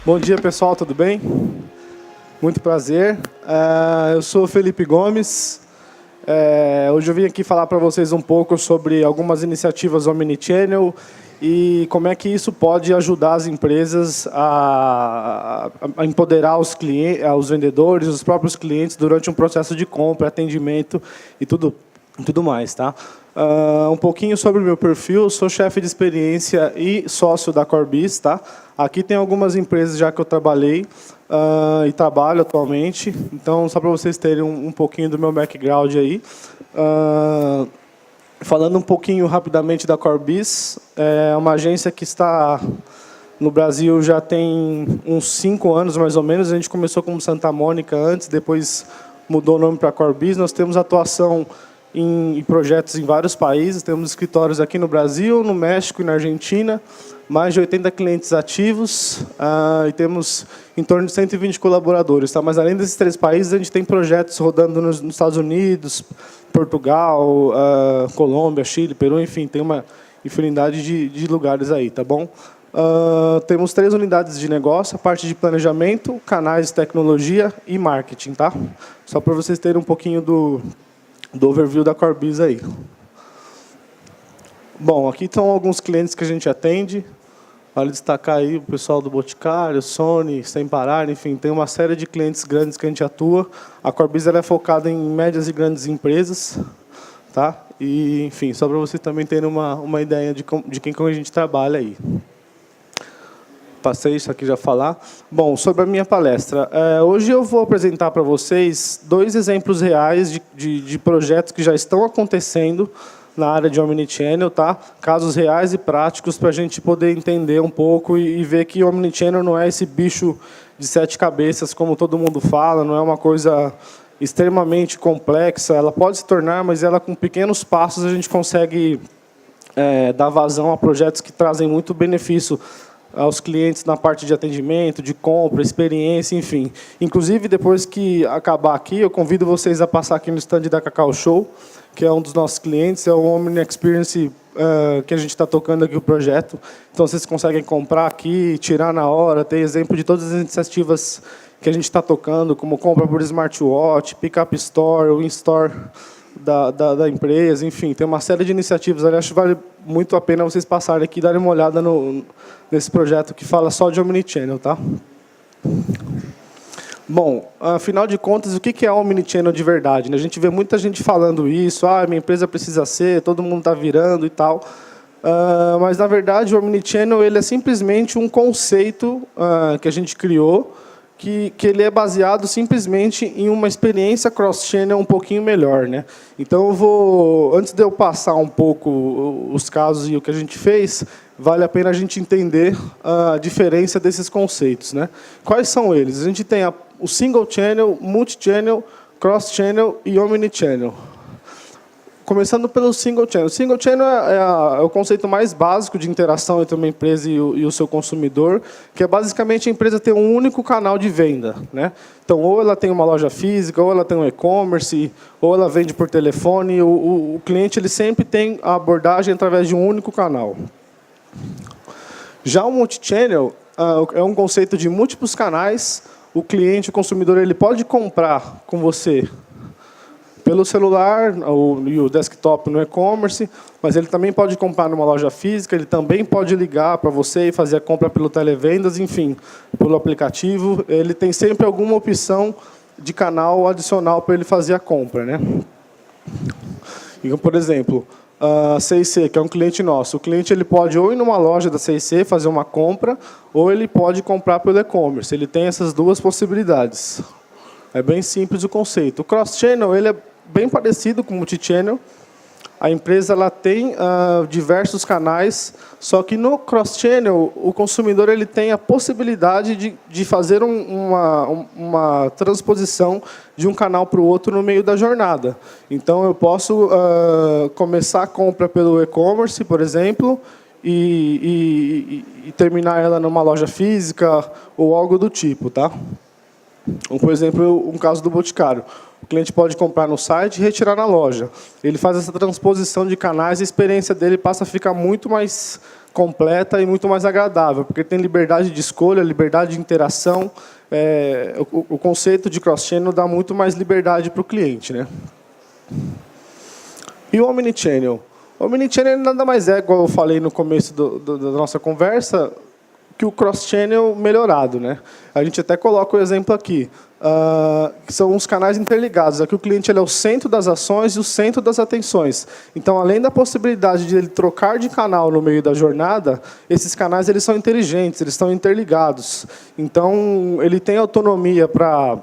Bom dia, pessoal, tudo bem? Muito prazer. Eu sou o Felipe Gomes. Hoje eu vim aqui falar para vocês um pouco sobre algumas iniciativas Omnichannel e como é que isso pode ajudar as empresas a empoderar os clientes, os vendedores, os próprios clientes durante um processo de compra, atendimento e tudo mais, tá? Um pouquinho sobre o meu perfil, sou chefe de experiência e sócio da Corbis, tá? Aqui tem algumas empresas já que eu trabalhei e trabalho atualmente, então só para vocês terem um pouquinho do meu background aí. Falando um pouquinho rapidamente da Corbis, é uma agência que está no Brasil já tem uns 5 anos mais ou menos. A gente começou como Santa Mônica antes, depois mudou o nome para Corbis. Nós temos atuação em projetos em vários países, temos escritórios aqui no Brasil, no México e na Argentina, mais de 80 clientes ativos e temos em torno de 120 colaboradores. Tá? Mas, além desses 3 países, a gente tem projetos rodando nos Estados Unidos, Portugal, Colômbia, Chile, Peru, enfim, tem uma infinidade de lugares aí, tá bom? Temos 3 unidades de negócio, a parte de planejamento, canais de tecnologia e marketing, tá? Só para vocês terem um pouquinho do overview da Corbis aí. Bom, aqui estão alguns clientes que a gente atende. Vale destacar aí o pessoal do Boticário, Sony, Sem Parar, enfim, tem uma série de clientes grandes que a gente atua. A Corbis ela é focada em médias e grandes empresas, tá? E, enfim, só para vocês também terem uma ideia de quem a gente trabalha aí. Passei isso aqui já falar. Bom, sobre a minha palestra. Hoje eu vou apresentar para vocês 2 exemplos reais de projetos que já estão acontecendo na área de Omnichannel, tá? Casos reais e práticos para a gente poder entender um pouco e ver que o Omnichannel não é esse bicho de 7 cabeças, como todo mundo fala, não é uma coisa extremamente complexa. Ela pode se tornar, mas ela com pequenos passos a gente consegue dar vazão a projetos que trazem muito benefício aos clientes na parte de atendimento, de compra, experiência, enfim. Inclusive, depois que acabar aqui, eu convido vocês a passar aqui no stand da Cacau Show, que é um dos nossos clientes, é o Omni Experience que a gente está tocando aqui o projeto. Então, vocês conseguem comprar aqui, tirar na hora, ter exemplo de todas as iniciativas que a gente está tocando, como compra por smartwatch, pick-up store, o in-store da empresa, enfim, tem uma série de iniciativas. Eu acho que vale muito a pena vocês passarem aqui e darem uma olhada nesse projeto que fala só de Omnichannel, tá? Bom, afinal de contas, o que é Omnichannel de verdade? A gente vê muita gente falando isso, minha empresa precisa ser, todo mundo está virando e tal. Mas, na verdade, o Omnichannel ele é simplesmente um conceito que a gente criou, que ele é baseado simplesmente em uma experiência cross-channel um pouquinho melhor, né? Então, antes de eu passar um pouco os casos e o que a gente fez, vale a pena a gente entender a diferença desses conceitos, né? Quais são eles? A gente tem o single channel, multi-channel, cross-channel e omnichannel. Começando pelo single channel. O single channel é o conceito mais básico de interação entre uma empresa e o seu consumidor, que é basicamente a empresa ter um único canal de venda, né? Então, ou ela tem uma loja física, ou ela tem um e-commerce, ou ela vende por telefone. O cliente ele sempre tem a abordagem através de um único canal. Já o multi-channel é um conceito de múltiplos canais. O cliente, o consumidor, ele pode comprar com você pelo celular e o desktop no e-commerce, mas ele também pode comprar numa loja física, ele também pode ligar para você e fazer a compra pelo televendas, enfim, pelo aplicativo. Ele tem sempre alguma opção de canal adicional para ele fazer a compra, né? Então, por exemplo, a C&C, que é um cliente nosso. O cliente ele pode ou ir numa loja da C&C fazer uma compra, ou ele pode comprar pelo e-commerce. Ele tem essas 2 possibilidades. É bem simples o conceito. O cross-channel ele é bem parecido com o multi-channel. A empresa ela tem diversos canais, só que no cross-channel o consumidor ele tem a possibilidade de fazer uma transposição de um canal para o outro no meio da jornada. Então, eu posso começar a compra pelo e-commerce, por exemplo, e terminar ela numa loja física ou algo do tipo, tá? Por exemplo, um caso do Boticário. O cliente pode comprar no site e retirar na loja. Ele faz essa transposição de canais e a experiência dele passa a ficar muito mais completa e muito mais agradável, porque tem liberdade de escolha, liberdade de interação. O conceito de cross-channel dá muito mais liberdade para o cliente, né? E o Omnichannel? O Omnichannel nada mais é, igual eu falei no começo da nossa conversa, que o cross-channel melhorado, né? A gente até coloca o exemplo aqui, que são os canais interligados. Aqui o cliente ele é o centro das ações e o centro das atenções. Então, além da possibilidade de ele trocar de canal no meio da jornada, esses canais eles são inteligentes, eles estão interligados. Então, ele tem autonomia para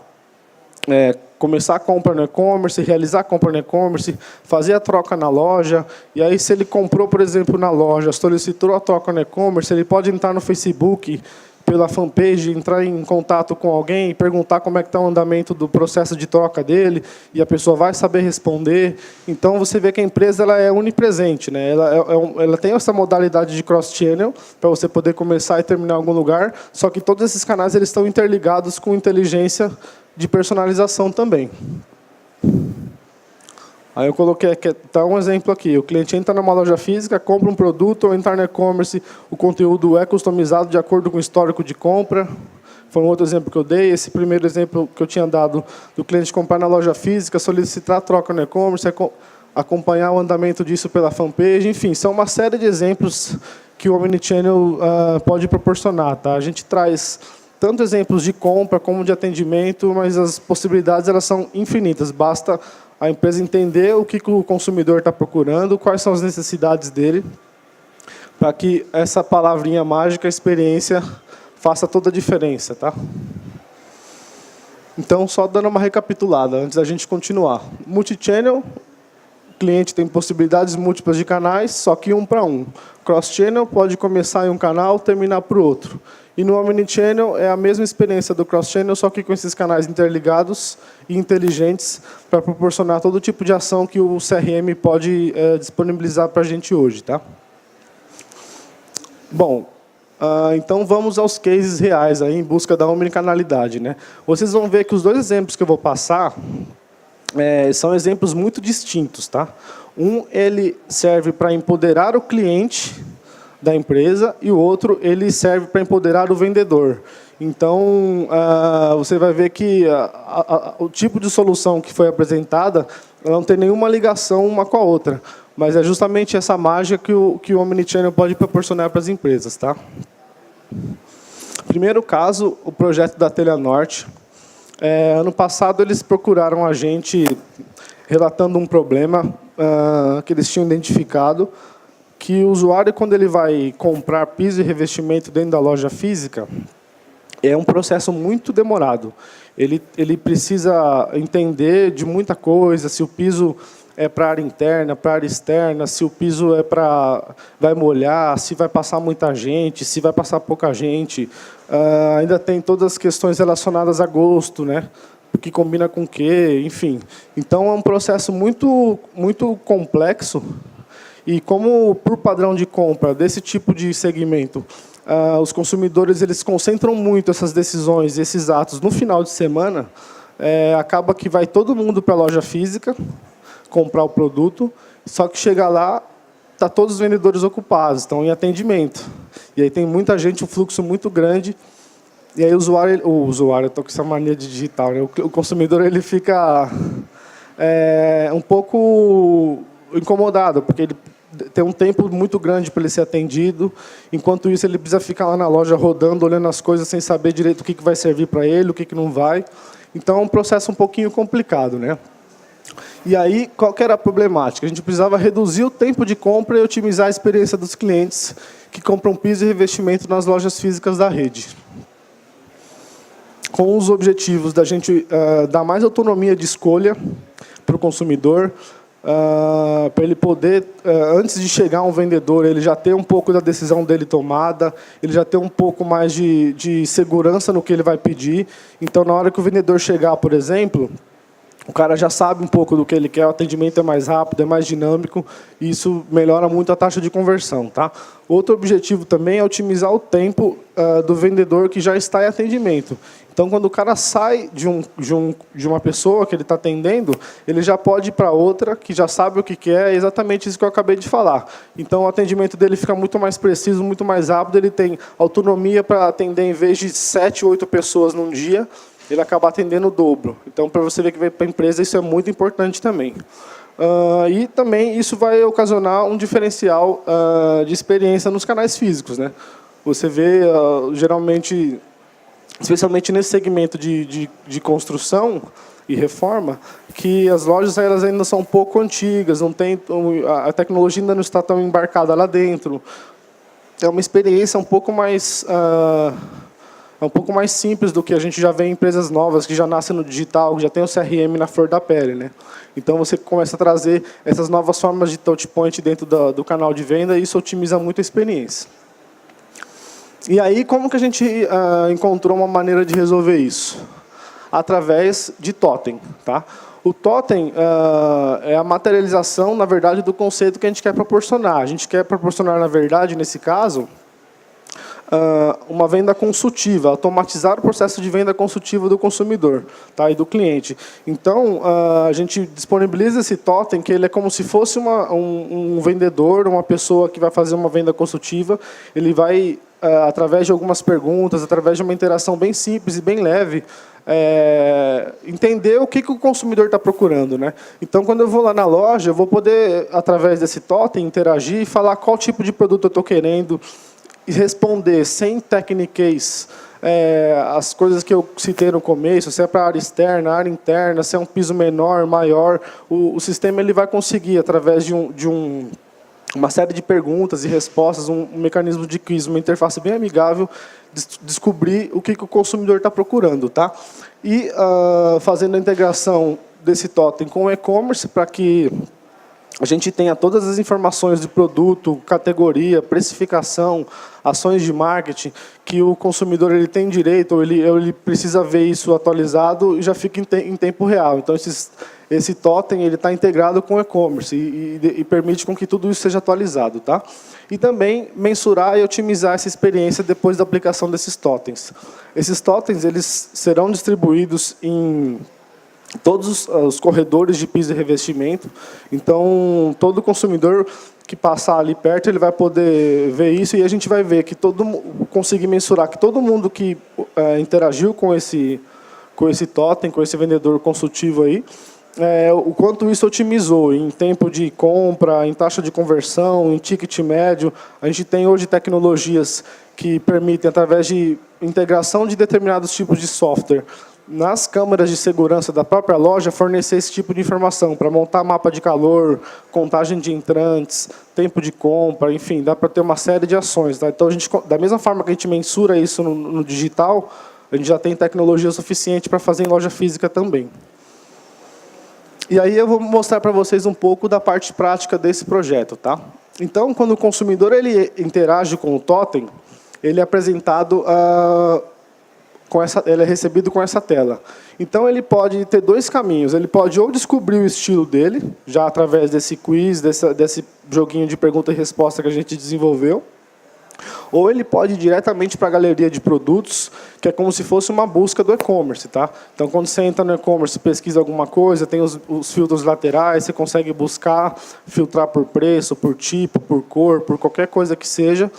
começar a compra no e-commerce, realizar a compra no e-commerce, fazer a troca na loja. E aí, se ele comprou, por exemplo, na loja, solicitou a troca no e-commerce, ele pode entrar no Facebook, pela fanpage, entrar em contato com alguém e perguntar como é que está o andamento do processo de troca dele, e a pessoa vai saber responder. Então, você vê que a empresa ela é onipresente, né? Ela tem essa modalidade de cross-channel, para você poder começar e terminar em algum lugar, só que todos esses canais eles estão interligados com inteligência de personalização também. Aí eu coloquei aqui, tá um exemplo aqui. O cliente entra numa loja física, compra um produto, ou entrar no e-commerce, o conteúdo é customizado de acordo com o histórico de compra. Foi um outro exemplo que eu dei. Esse primeiro exemplo que eu tinha dado do cliente comprar na loja física, solicitar a troca no e-commerce, acompanhar o andamento disso pela fanpage. Enfim, são uma série de exemplos que o Omnichannel pode proporcionar. Tá? A gente traz tanto exemplos de compra como de atendimento, mas as possibilidades elas são infinitas. Basta a empresa entender o que o consumidor está procurando, quais são as necessidades dele, para que essa palavrinha mágica, experiência, faça toda a diferença. Tá? Então, só dando uma recapitulada, antes da gente continuar. Multichannel, o cliente tem possibilidades múltiplas de canais, só que um para um. Cross-channel pode começar em um canal, terminar para o outro. E no Omnichannel é a mesma experiência do cross-channel, só que com esses canais interligados e inteligentes para proporcionar todo tipo de ação que o CRM pode disponibilizar para a gente hoje. Tá? Bom, então vamos aos cases reais aí, em busca da omnicanalidade. Né? Vocês vão ver que os dois exemplos que eu vou passar são exemplos muito distintos. Tá? Um ele serve para empoderar o cliente da empresa, e o outro ele serve para empoderar o vendedor. Então, você vai ver que o tipo de solução que foi apresentada ela não tem nenhuma ligação uma com a outra, mas é justamente essa mágica que o Omnichannel pode proporcionar para as empresas. Tá? Primeiro caso, o projeto da Telha Norte. Ano passado, eles procuraram a gente relatando um problema que eles tinham identificado, que o usuário, quando ele vai comprar piso e revestimento dentro da loja física, é um processo muito demorado. Ele precisa entender de muita coisa, se o piso é para área interna, para área externa, se o piso vai molhar, se vai passar muita gente, se vai passar pouca gente. Ainda tem todas as questões relacionadas a gosto, né? O que combina com o quê, enfim. Então, é um processo muito, muito complexo. E como, por padrão de compra desse tipo de segmento, os consumidores eles concentram muito essas decisões, esses atos no final de semana, acaba que vai todo mundo para a loja física comprar o produto, só que chega lá, tá todos os vendedores ocupados, estão em atendimento. E aí tem muita gente, um fluxo muito grande, e aí o usuário, eu estou com essa mania de digital, né? O consumidor ele fica um pouco incomodado, porque ele tem um tempo muito grande para ele ser atendido. Enquanto isso, ele precisa ficar lá na loja rodando, olhando as coisas, sem saber direito o que vai servir para ele, o que não vai. Então, é um processo um pouquinho complicado. Né? E aí, qual que era a problemática? A gente precisava reduzir o tempo de compra e otimizar a experiência dos clientes que compram piso e revestimento nas lojas físicas da rede. Com os objetivos da gente dar mais autonomia de escolha para o consumidor, para ele poder, antes de chegar um vendedor, ele já ter um pouco da decisão dele tomada, ele já ter um pouco mais de segurança no que ele vai pedir. Então, na hora que o vendedor chegar, por exemplo, o cara já sabe um pouco do que ele quer, o atendimento é mais rápido, é mais dinâmico, e isso melhora muito a taxa de conversão. Tá? Outro objetivo também é otimizar o tempo do vendedor que já está em atendimento. Então, quando o cara sai de uma pessoa que ele está atendendo, ele já pode ir para outra, que já sabe o que quer, é exatamente isso que eu acabei de falar. Então, o atendimento dele fica muito mais preciso, muito mais rápido, ele tem autonomia para atender, em vez de 7, 8 pessoas num dia, ele acaba atendendo o dobro. Então, para você ver que veio para a empresa, isso é muito importante também. E também isso vai ocasionar um diferencial de experiência nos canais físicos. Né? Você vê, geralmente, especialmente nesse segmento de construção e reforma, que as lojas elas ainda são um pouco antigas, não tem, a tecnologia ainda não está tão embarcada lá dentro. É uma experiência um pouco mais simples do que a gente já vê em empresas novas que já nascem no digital, que já tem o CRM na flor da pele. Né? Então, você começa a trazer essas novas formas de touchpoint dentro do canal de venda, e isso otimiza muito a experiência. E aí, como que a gente encontrou uma maneira de resolver isso? Através de totem. Tá? O totem é a materialização, na verdade, do conceito que a gente quer proporcionar. A gente quer proporcionar, na verdade, nesse caso, uma venda consultiva, automatizar o processo de venda consultiva do consumidor, tá, e do cliente. Então, a gente disponibiliza esse totem, que ele é como se fosse um vendedor, uma pessoa que vai fazer uma venda consultiva. Ele vai, através de algumas perguntas, através de uma interação bem simples e bem leve, entender o que o consumidor está procurando. Né? Então, quando eu vou lá na loja, eu vou poder, através desse totem, interagir e falar qual tipo de produto eu estou querendo, e responder sem tecniquez as coisas que eu citei no começo, se é para área externa, área interna, se é um piso menor, maior, o sistema ele vai conseguir, através de uma série de perguntas e respostas, um mecanismo de quiz, uma interface bem amigável, descobrir o que o consumidor está procurando. Tá? E fazendo a integração desse totem com o e-commerce, para que a gente tenha todas as informações de produto, categoria, precificação, ações de marketing, que o consumidor ele tem direito, ou ele precisa ver isso atualizado e já fica em tempo real. Então, esse totem está integrado com o e-commerce e permite com que tudo isso seja atualizado. Tá? E também mensurar e otimizar essa experiência depois da aplicação desses totens. Esses totens eles serão distribuídos em todos os corredores de piso e revestimento. Então, todo consumidor que passar ali perto, ele vai poder ver isso, e a gente vai ver que conseguir mensurar que todo mundo que interagiu com esse totem, com esse vendedor consultivo aí, o quanto isso otimizou em tempo de compra, em taxa de conversão, em ticket médio. A gente tem hoje tecnologias que permitem, através de integração de determinados tipos de software, nas câmeras de segurança da própria loja, fornecer esse tipo de informação, para montar mapa de calor, contagem de entrantes, tempo de compra, enfim, dá para ter uma série de ações. Tá? Então, da mesma forma que a gente mensura isso no digital, a gente já tem tecnologia suficiente para fazer em loja física também. E aí eu vou mostrar para vocês um pouco da parte prática desse projeto. Tá? Então, quando o consumidor ele interage com o totem, ele é apresentado ele é recebido com essa tela. Então, ele pode ter dois caminhos. Ele pode ou descobrir o estilo dele, já através desse quiz, desse joguinho de pergunta e resposta que a gente desenvolveu, ou ele pode ir diretamente para a galeria de produtos, que é como se fosse uma busca do e-commerce. Tá? Então, quando você entra no e-commerce, pesquisa alguma coisa, tem os filtros laterais, você consegue buscar, filtrar por preço, por tipo, por cor, por qualquer coisa que seja.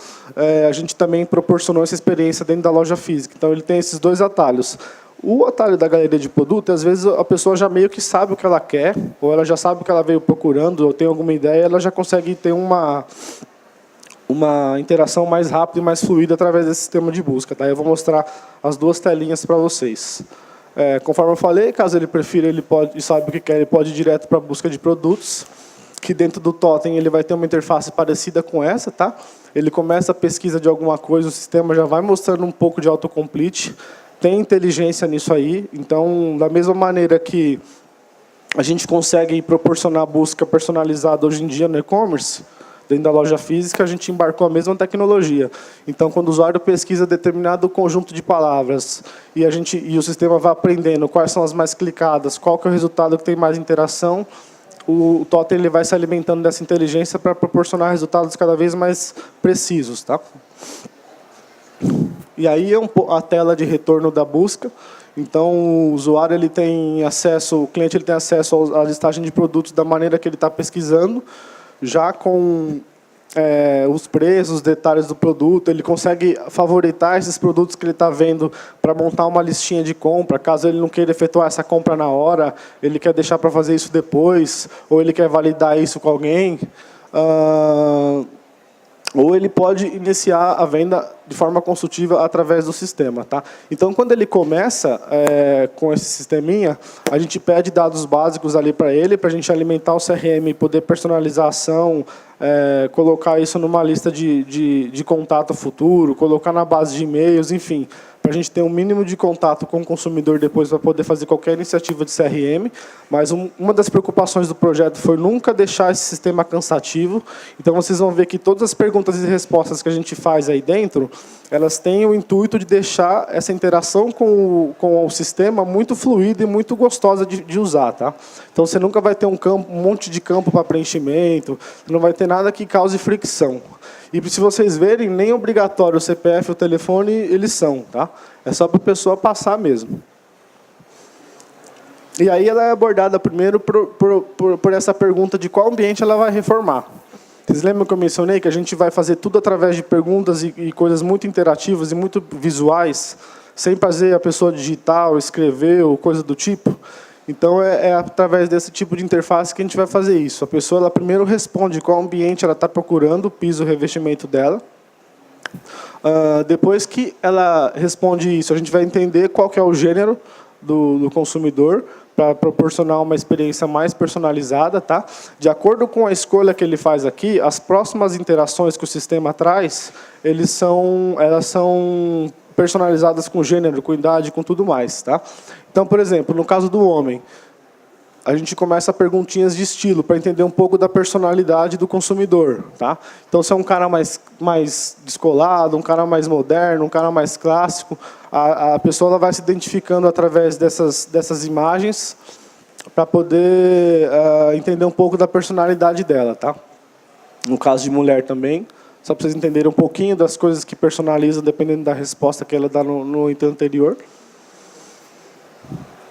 A gente também proporcionou essa experiência dentro da loja física. Então, ele tem esses dois atalhos. O atalho da galeria de produto, às vezes a pessoa já meio que sabe o que ela quer, ou ela já sabe o que ela veio procurando, ou tem alguma ideia, ela já consegue ter uma interação mais rápida e mais fluida através desse sistema de busca. Tá? Eu vou mostrar as duas telinhas para vocês. Conforme eu falei, caso ele prefira, ele pode, e sabe o que quer, ele pode ir direto para a busca de produtos, que dentro do totem ele vai ter uma interface parecida com essa. Tá? Ele começa a pesquisa de alguma coisa, o sistema já vai mostrando um pouco de autocomplete, tem inteligência nisso aí. Então, da mesma maneira que a gente consegue proporcionar busca personalizada hoje em dia no e-commerce, Dentro da loja física, a gente embarcou a mesma tecnologia. Então, quando o usuário pesquisa determinado conjunto de palavras e o sistema vai aprendendo quais são as mais clicadas, qual que é o resultado que tem mais interação, o totem ele vai se alimentando dessa inteligência para proporcionar resultados cada vez mais precisos. Tá? E aí é a tela de retorno da busca. Então, o usuário ele tem acesso, o cliente ele tem acesso à listagem de produtos da maneira que ele está pesquisando, já com os preços, os detalhes do produto. Ele consegue favoritar esses produtos que ele está vendo para montar uma listinha de compra. Caso ele não queira efetuar essa compra na hora, ele quer deixar para fazer isso depois, ou ele quer validar isso com alguém. Ou ele pode iniciar a venda de forma consultiva através do sistema. Tá? Então, quando ele começa com esse sisteminha, a gente pede dados básicos ali para ele, para a gente alimentar o CRM, poder personalizar a ação, colocar isso numa lista de contato futuro, colocar na base de e-mails, enfim, para a gente ter um mínimo de contato com o consumidor depois para poder fazer qualquer iniciativa de CRM. Mas uma das preocupações do projeto foi nunca deixar esse sistema cansativo. Então, vocês vão ver que todas as perguntas e respostas que a gente faz aí dentro, elas têm o intuito de deixar essa interação com o sistema muito fluida e muito gostosa de usar. Tá? Então, você nunca vai ter um monte de campo para preenchimento, não vai ter nada que cause fricção. E se vocês verem, nem obrigatório o CPF e o telefone eles são. Tá? É só para a pessoa passar mesmo. E aí ela é abordada primeiro por essa pergunta de qual ambiente ela vai reformar. Vocês lembram que eu mencionei que a gente vai fazer tudo através de perguntas e coisas muito interativas e muito visuais, sem fazer a pessoa digitar ou escrever ou coisa do tipo? Então, é através desse tipo de interface que a gente vai fazer isso. A pessoa ela primeiro responde qual ambiente ela está procurando, o piso, o revestimento dela. Depois que ela responde isso, a gente vai entender qual que é o gênero do consumidor, para proporcionar uma experiência mais personalizada. Tá? De acordo com a escolha que ele faz aqui, as próximas interações que o sistema traz, elas são personalizadas com gênero, com idade, com tudo mais. Tá? Então, por exemplo, no caso do homem, a gente começa perguntinhas de estilo, para entender um pouco da personalidade do consumidor. Tá? Então, se é um cara mais descolado, um cara mais moderno, um cara mais clássico, a pessoa ela vai se identificando através dessas imagens para poder entender um pouco da personalidade dela. Tá? No caso de mulher também, só para vocês entenderem um pouquinho das coisas que personalizam, dependendo da resposta que ela dá no item anterior.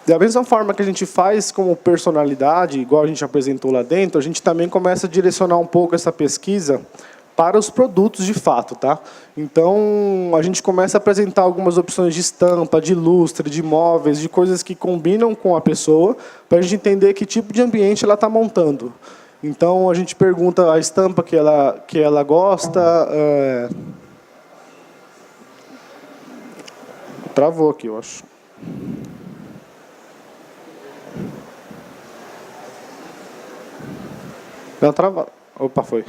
Da mesma forma que a gente faz como personalidade, igual a gente apresentou lá dentro, a gente também começa a direcionar um pouco essa pesquisa para os produtos de fato. Tá? Então, a gente começa a apresentar algumas opções de estampa, de lustre, de móveis, de coisas que combinam com a pessoa, para a gente entender que tipo de ambiente ela está montando. Então, a gente pergunta a estampa que ela gosta. Travou aqui, eu acho. Não, trava. Opa, foi.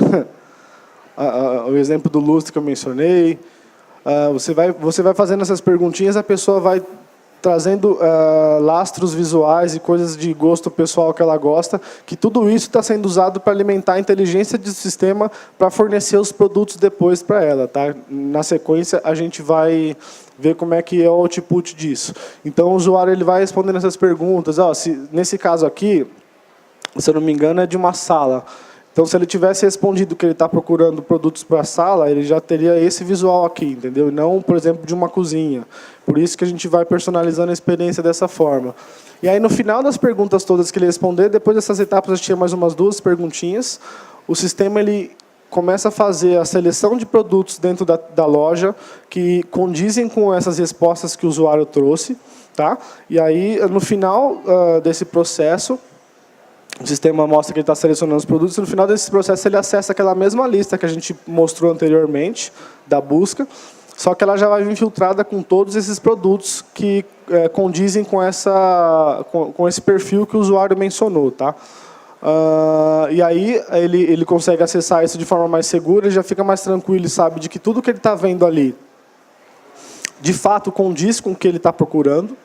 O exemplo do lustre que eu mencionei. Você vai fazendo essas perguntinhas, a pessoa vai trazendo lastros visuais e coisas de gosto pessoal que ela gosta, que tudo isso está sendo usado para alimentar a inteligência do sistema para fornecer os produtos depois para ela. Tá? Na sequência, a gente vai ver como é que é o output disso. Então, o usuário ele vai respondendo essas perguntas. Nesse caso aqui, se eu não me engano, é de uma sala. Então, se ele tivesse respondido que ele está procurando produtos para a sala, ele já teria esse visual aqui, entendeu? Não, por exemplo, de uma cozinha. Por isso que a gente vai personalizando a experiência dessa forma. E aí, no final das perguntas todas que ele responder, depois dessas etapas, a gente tinha mais umas 2 perguntinhas. O sistema ele começa a fazer a seleção de produtos dentro da loja que condizem com essas respostas que o usuário trouxe. Tá? E aí, no final desse processo, o sistema mostra que ele está selecionando os produtos, e no final desse processo ele acessa aquela mesma lista que a gente mostrou anteriormente, da busca, só que ela já vai vir filtrada com todos esses produtos que condizem com esse perfil que o usuário mencionou. Tá? E aí ele consegue acessar isso de forma mais segura, ele já fica mais tranquilo e sabe de que tudo que ele está vendo ali, de fato, condiz com o que ele está procurando.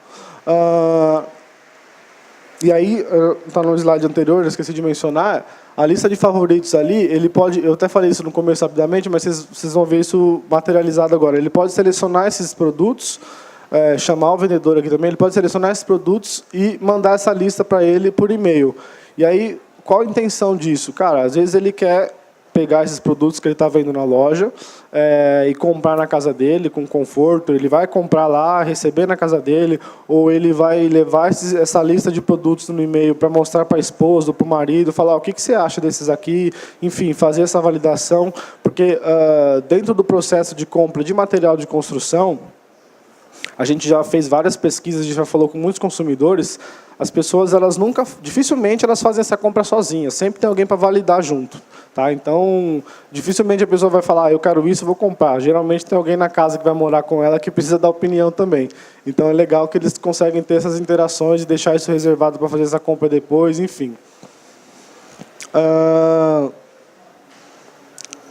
E aí, está no slide anterior, eu esqueci de mencionar, a lista de favoritos ali, ele pode, eu até falei isso no começo rapidamente, mas vocês vão ver isso materializado agora. Ele pode selecionar esses produtos, chamar o vendedor aqui também, ele pode selecionar esses produtos e mandar essa lista para ele por e-mail. E aí, qual a intenção disso? Cara, às vezes ele quer pegar esses produtos que ele está vendo na loja e comprar na casa dele com conforto. Ele vai comprar lá, receber na casa dele, ou ele vai levar essa lista de produtos no e-mail para mostrar para a esposa ou para o marido, falar o que você acha desses aqui, enfim, fazer essa validação, porque dentro do processo de compra de material de construção, a gente já fez várias pesquisas, a gente já falou com muitos consumidores, as pessoas, dificilmente elas fazem essa compra sozinhas, sempre tem alguém para validar junto. Tá? Então, dificilmente a pessoa vai falar, eu quero isso, vou comprar. Geralmente tem alguém na casa que vai morar com ela que precisa dar opinião também. Então é legal que eles conseguem ter essas interações e deixar isso reservado para fazer essa compra depois, enfim.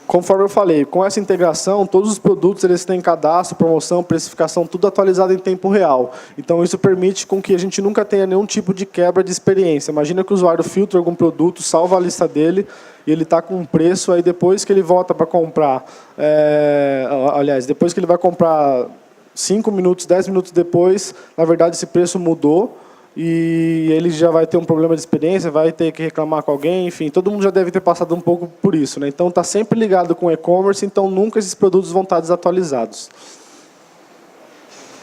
Conforme eu falei, com essa integração, todos os produtos eles têm cadastro, promoção, precificação, tudo atualizado em tempo real. Então, isso permite com que a gente nunca tenha nenhum tipo de quebra de experiência. Imagina que o usuário filtra algum produto, salva a lista dele, e ele está com um preço, aí depois que ele volta para comprar, aliás, depois que ele vai comprar 5 minutos, 10 minutos depois, na verdade, esse preço mudou, e ele já vai ter um problema de experiência, vai ter que reclamar com alguém, enfim, todo mundo já deve ter passado um pouco por isso, né? Então, está sempre ligado com o e-commerce, então nunca esses produtos vão estar desatualizados.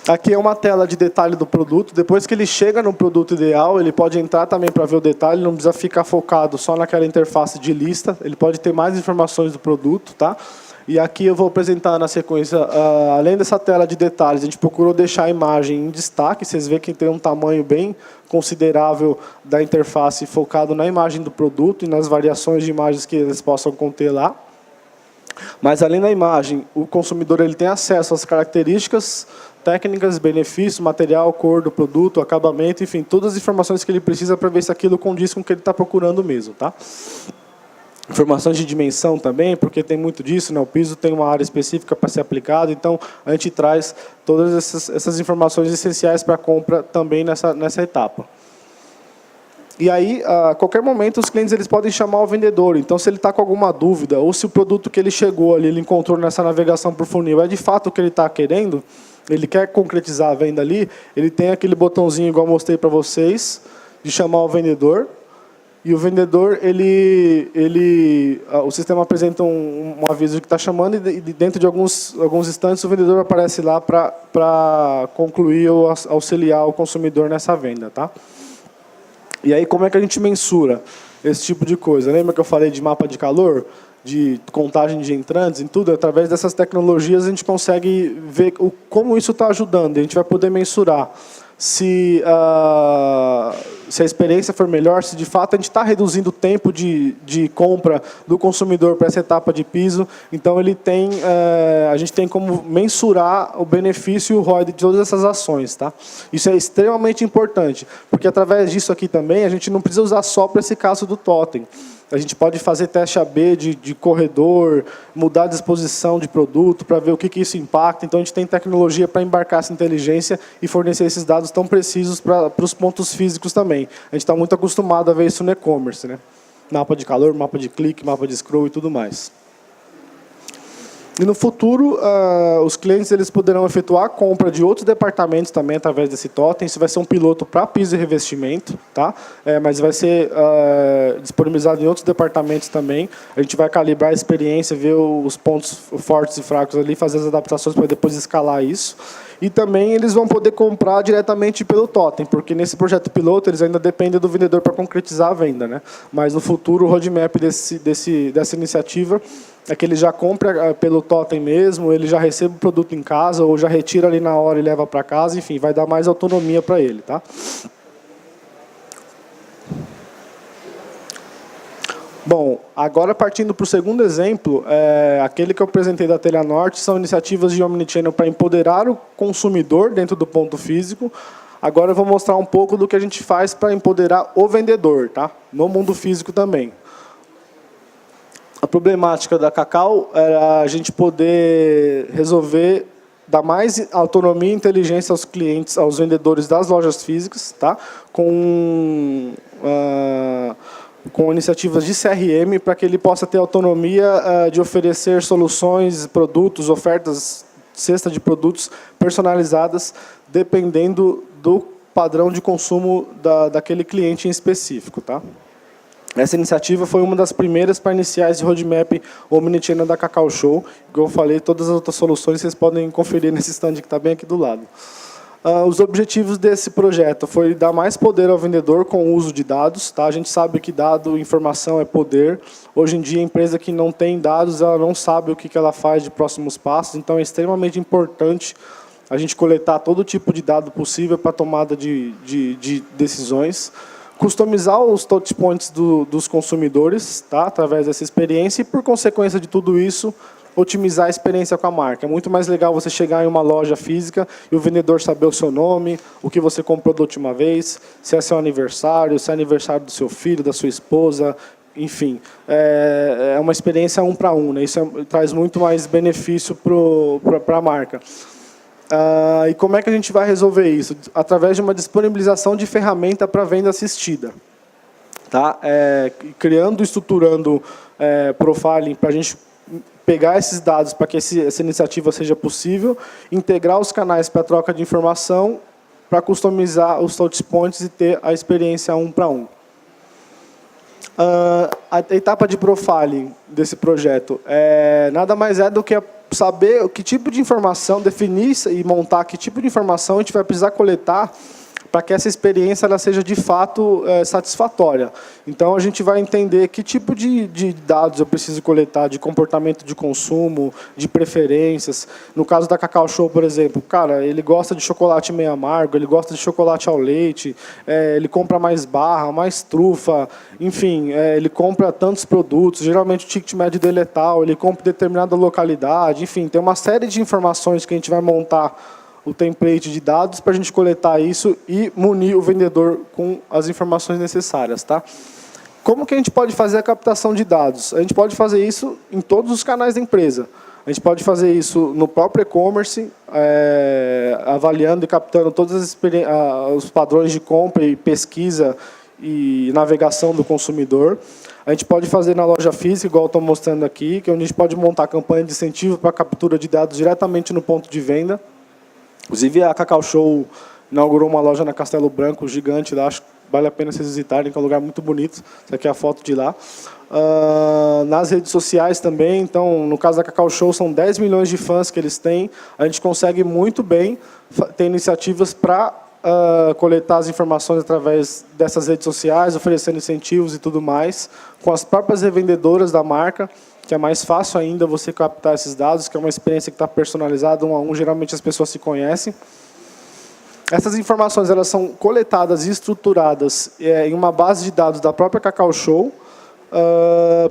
Aqui é uma tela de detalhe do produto. Depois que ele chega no produto ideal, ele pode entrar também para ver o detalhe, não precisa ficar focado só naquela interface de lista, ele pode ter mais informações do produto, tá? E aqui eu vou apresentar na sequência, além dessa tela de detalhes, a gente procurou deixar a imagem em destaque. Vocês veem que tem um tamanho bem considerável da interface focado na imagem do produto e nas variações de imagens que eles possam conter lá. Mas, além da imagem, o consumidor ele tem acesso às características técnicas, benefícios, material, cor do produto, acabamento, enfim, todas as informações que ele precisa para ver se aquilo condiz com o que ele está procurando mesmo. Tá? Informações de dimensão também, porque tem muito disso, né? O piso tem uma área específica para ser aplicado, então a gente traz todas essas informações essenciais para a compra também nessa etapa. E aí, a qualquer momento, os clientes eles podem chamar o vendedor. Então, se ele está com alguma dúvida, ou se o produto que ele chegou ali, ele encontrou nessa navegação por funil, é de fato o que ele está querendo, ele quer concretizar a venda ali, ele tem aquele botãozinho, igual eu mostrei para vocês, de chamar o vendedor. E o vendedor, o sistema apresenta um aviso de que está chamando e dentro de alguns instantes o vendedor aparece lá para concluir ou auxiliar o consumidor nessa venda. Tá? E aí, como é que a gente mensura esse tipo de coisa? Lembra que eu falei de mapa de calor? De contagem de entrantes e tudo? Através dessas tecnologias a gente consegue ver como isso está ajudando. A gente vai poder mensurar se a experiência for melhor, se de fato a gente está reduzindo o tempo de compra do consumidor para essa etapa de piso. Então, a gente tem como mensurar o benefício e o ROI de todas essas ações. Tá? Isso é extremamente importante, porque através disso aqui também, a gente não precisa usar só para esse caso do totem. A gente pode fazer teste AB de corredor, mudar a disposição de produto para ver o que isso impacta. Então, a gente tem tecnologia para embarcar essa inteligência e fornecer esses dados tão precisos para os pontos físicos também. A gente está muito acostumado a ver isso no e-commerce, né? Mapa de calor, mapa de clique, mapa de scroll e tudo mais. E no futuro, os clientes eles poderão efetuar a compra de outros departamentos também através desse totem. Isso vai ser um piloto para piso e revestimento, tá? Mas vai ser disponibilizado em outros departamentos também. A gente vai calibrar a experiência, ver os pontos fortes e fracos ali, fazer as adaptações para depois escalar isso. E também eles vão poder comprar diretamente pelo totem, porque nesse projeto piloto eles ainda dependem do vendedor para concretizar a venda, né? Mas no futuro o roadmap dessa iniciativa é que ele já compra pelo totem mesmo, ele já recebe o produto em casa, ou já retira ali na hora e leva para casa, enfim, vai dar mais autonomia para ele. Tá? Bom, agora partindo para o segundo exemplo, aquele que eu apresentei da Telha Norte, são iniciativas de Omnichannel para empoderar o consumidor dentro do ponto físico. Agora eu vou mostrar um pouco do que a gente faz para empoderar o vendedor, tá? No mundo físico também. A problemática da Cacau era a gente poder resolver dar mais autonomia e inteligência aos clientes, aos vendedores das lojas físicas, tá? Com iniciativas de CRM, para que ele possa ter autonomia de oferecer soluções, produtos, ofertas, cesta de produtos personalizadas, dependendo do padrão de consumo daquele cliente em específico. Tá? Essa iniciativa foi uma das primeiras para iniciar esse roadmap Omnichannel da Cacau Show. Como eu falei, todas as outras soluções vocês podem conferir nesse stand que está bem aqui do lado. Os objetivos desse projeto foi dar mais poder ao vendedor com o uso de dados. Tá? A gente sabe que dado, informação é poder. Hoje em dia, a empresa que não tem dados, ela não sabe o que ela faz de próximos passos. Então, é extremamente importante a gente coletar todo tipo de dado possível para a tomada de decisões. Customizar os touchpoints dos consumidores, tá? Através dessa experiência. E, por consequência de tudo isso, otimizar a experiência com a marca. É muito mais legal você chegar em uma loja física e o vendedor saber o seu nome, o que você comprou da última vez, se é seu aniversário, se é aniversário do seu filho, da sua esposa, enfim. É uma experiência 1 para 1, né? Isso traz muito mais benefício para a marca. E como é que a gente vai resolver isso? Através de uma disponibilização de ferramenta para venda assistida. Tá? Criando e estruturando profiling para a gente pegar esses dados para que essa iniciativa seja possível, integrar os canais para troca de informação, para customizar os touchpoints e ter a experiência 1 para 1. A etapa de profiling desse projeto nada mais é do que saber que tipo de informação, definir e montar que tipo de informação a gente vai precisar coletar para que essa experiência ela seja de fato satisfatória. Então, a gente vai entender que tipo de dados eu preciso coletar, de comportamento de consumo, de preferências. No caso da Cacau Show, por exemplo, cara, ele gosta de chocolate meio amargo, ele gosta de chocolate ao leite, ele compra mais barra, mais trufa, enfim, ele compra tantos produtos, geralmente o ticket médio dele é tal, ele compra em determinada localidade, enfim, tem uma série de informações que a gente vai montar o template de dados para a gente coletar isso e munir o vendedor com as informações necessárias. Tá? Como que a gente pode fazer a captação de dados? A gente pode fazer isso em todos os canais da empresa. A gente pode fazer isso no próprio e-commerce, avaliando e captando todos os padrões de compra e pesquisa e navegação do consumidor. A gente pode fazer na loja física, igual estou mostrando aqui, que é onde a gente pode montar campanha de incentivo para a captura de dados diretamente no ponto de venda. Inclusive, a Cacau Show inaugurou uma loja na Castelo Branco, gigante lá, acho que vale a pena vocês visitarem, que é um lugar muito bonito. Essa aqui é a foto de lá. Nas redes sociais também, então, no caso da Cacau Show, são 10 milhões de fãs que eles têm. A gente consegue muito bem ter iniciativas para coletar as informações através dessas redes sociais, oferecendo incentivos e tudo mais, com as próprias revendedoras da marca, que é mais fácil ainda você captar esses dados, que é uma experiência que está personalizada 1 a 1, geralmente as pessoas se conhecem. Essas informações elas são coletadas e estruturadas em uma base de dados da própria Cacau Show,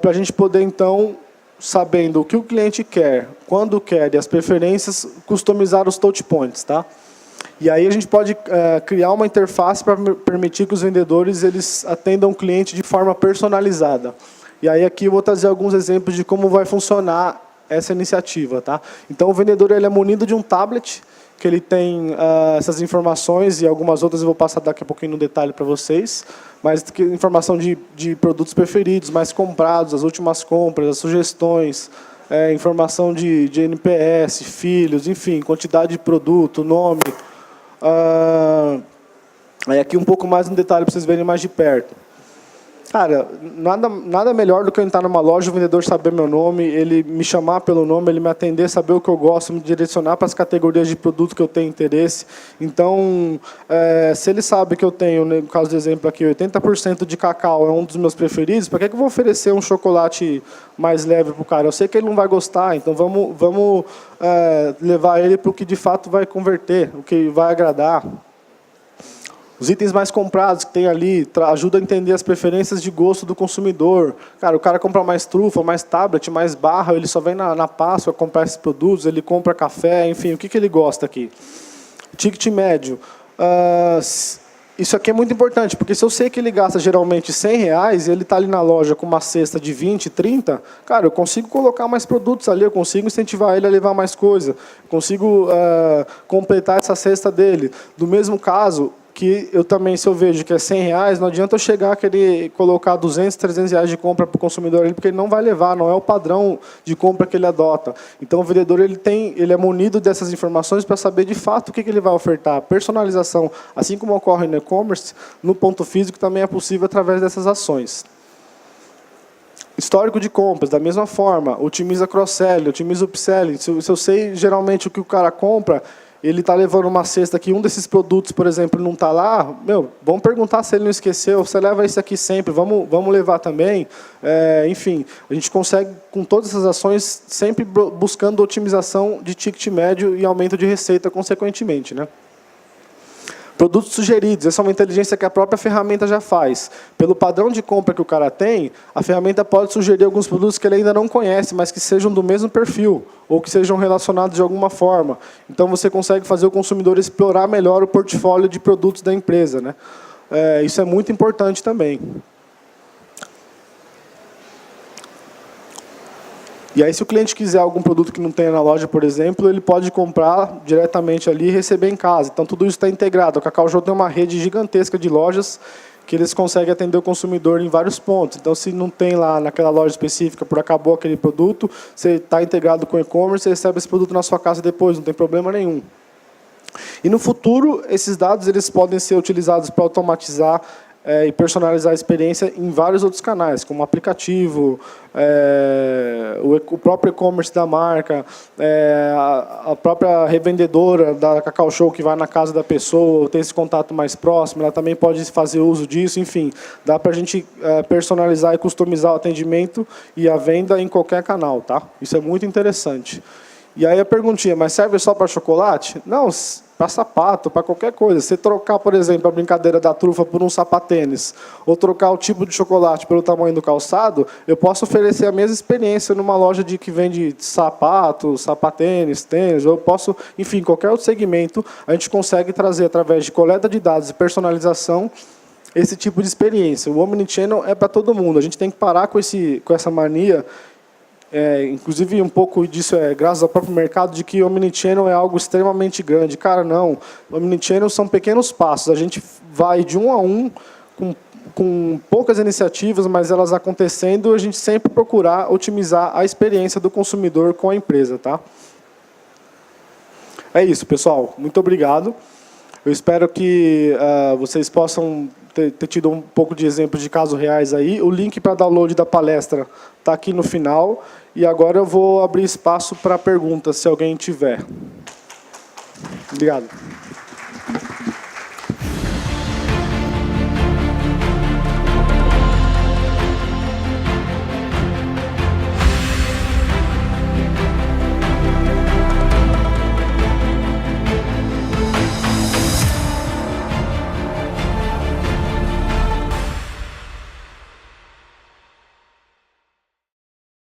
para a gente poder, então, sabendo o que o cliente quer, quando quer e as preferências, customizar os touchpoints. Tá? E aí a gente pode criar uma interface para permitir que os vendedores eles atendam o cliente de forma personalizada. E aí aqui eu vou trazer alguns exemplos de como vai funcionar essa iniciativa. Tá? Então, o vendedor ele é munido de um tablet, que ele tem essas informações e algumas outras eu vou passar daqui a pouquinho no detalhe para vocês, mas informação de produtos preferidos, mais comprados, as últimas compras, as sugestões, informação de NPS, filhos, enfim, quantidade de produto, nome. Aí aqui um pouco mais no detalhe para vocês verem mais de perto. Cara, nada melhor do que eu entrar numa loja, o vendedor saber meu nome, ele me chamar pelo nome, ele me atender, saber o que eu gosto, me direcionar para as categorias de produto que eu tenho interesse. Então, se ele sabe que eu tenho, no caso do exemplo aqui, 80% de cacau é um dos meus preferidos, para que eu vou oferecer um chocolate mais leve para o cara? Eu sei que ele não vai gostar, então vamos levar ele para o que de fato vai converter, o que vai agradar. Os itens mais comprados que tem ali ajudam a entender as preferências de gosto do consumidor. Cara, o cara compra mais trufa, mais tablet, mais barra, ele só vem na Páscoa comprar esses produtos, ele compra café, enfim, o que ele gosta aqui. Ticket médio. isso aqui é muito importante, porque se eu sei que ele gasta geralmente R$100 e ele está ali na loja com uma cesta de 20, 30, cara, eu consigo colocar mais produtos ali, eu consigo incentivar ele a levar mais coisa, consigo completar essa cesta dele. Do mesmo caso, que eu também, se eu vejo que é R$100, não adianta eu chegar a querer colocar R$200, R$300 de compra para o consumidor, ali, porque ele não vai levar, não é o padrão de compra que ele adota. Então, o vendedor ele é munido dessas informações para saber, de fato, o que ele vai ofertar. Personalização, assim como ocorre no e-commerce, no ponto físico também é possível através dessas ações. Histórico de compras, da mesma forma, otimiza cross-selling, otimiza upselling. Se eu sei geralmente o que o cara compra, ele está levando uma cesta que um desses produtos, por exemplo, não está lá, vamos perguntar se ele não esqueceu, você leva isso aqui sempre, vamos levar também. Enfim, a gente consegue, com todas essas ações, sempre buscando otimização de ticket médio e aumento de receita, consequentemente, né? Produtos sugeridos, essa é uma inteligência que a própria ferramenta já faz. Pelo padrão de compra que o cara tem, a ferramenta pode sugerir alguns produtos que ele ainda não conhece, mas que sejam do mesmo perfil, ou que sejam relacionados de alguma forma. Então, você consegue fazer o consumidor explorar melhor o portfólio de produtos da empresa, né? Isso é muito importante também. E aí, se o cliente quiser algum produto que não tenha na loja, por exemplo, ele pode comprar diretamente ali e receber em casa. Então, tudo isso está integrado. A Cacau Show tem uma rede gigantesca de lojas que eles conseguem atender o consumidor em vários pontos. Então, se não tem lá naquela loja específica, por acabou aquele produto, você está integrado com o e-commerce, você recebe esse produto na sua casa depois, não tem problema nenhum. E no futuro, esses dados eles podem ser utilizados para automatizar e personalizar a experiência em vários outros canais, como aplicativo, o próprio e-commerce da marca, a própria revendedora da Cacau Show que vai na casa da pessoa, tem esse contato mais próximo, ela também pode fazer uso disso, enfim, dá para a gente personalizar e customizar o atendimento e a venda em qualquer canal, tá? Isso é muito interessante. E aí a perguntinha, mas serve só para chocolate? Não, para sapato, para qualquer coisa. Se trocar, por exemplo, a brincadeira da trufa por um sapatênis, ou trocar o tipo de chocolate pelo tamanho do calçado, eu posso oferecer a mesma experiência numa loja que vende sapato, sapatênis, tênis, ou eu posso, enfim, qualquer outro segmento, a gente consegue trazer, através de coleta de dados e personalização, esse tipo de experiência. O Omnichannel é para todo mundo. A gente tem que parar com essa mania. Inclusive, um pouco disso é graças ao próprio mercado, de que o Omnichannel é algo extremamente grande. Cara, não. O Omnichannel são pequenos passos. A gente vai de um a um, com poucas iniciativas, mas elas acontecendo, a gente sempre procurar otimizar a experiência do consumidor com a empresa. Tá? É isso, pessoal. Muito obrigado. Eu espero que vocês possam ter tido um pouco de exemplos de casos reais aí. O link para download da palestra está aqui no final. E agora eu vou abrir espaço para perguntas, se alguém tiver. Obrigado.